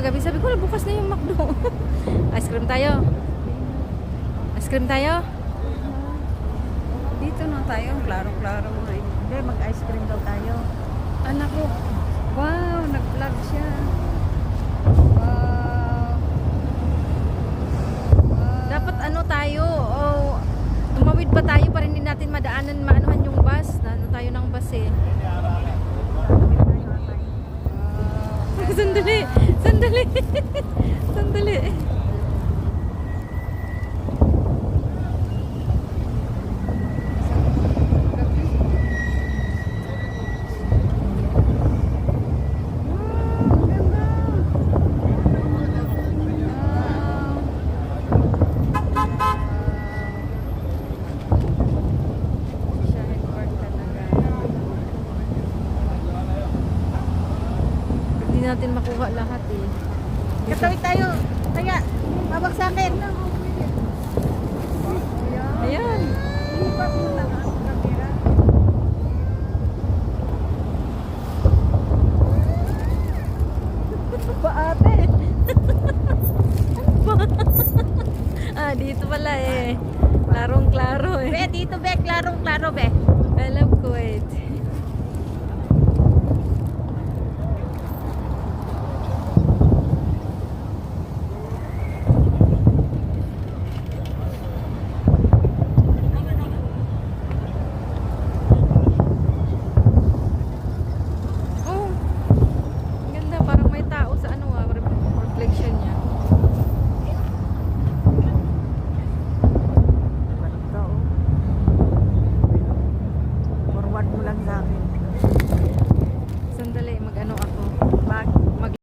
kagabi. Sabi ko, bukas na yung McDo. Ice cream tayo. Ice cream tayo. Dito na tayo, klaro-klaro na. Hindi, mag-ice cream daw tayo. Anak ko. Wow, nag-vlog siya. Wow. Dapat ano tayo, tumawid pa tayo para hindi natin madaanan, maanuhan yung bus. Ano tayo ng bus eh. Sandali, sandali. Sandali. Hindi natin makuha lahat eh. Katawid tayo. Kaya, hawak sa akin. Ayan. Lipat mo lang ang camera. Pa ate. Dito pala eh. Klarong-klaro eh. Be, dito be, klarong-klaro be. Alam ko eh.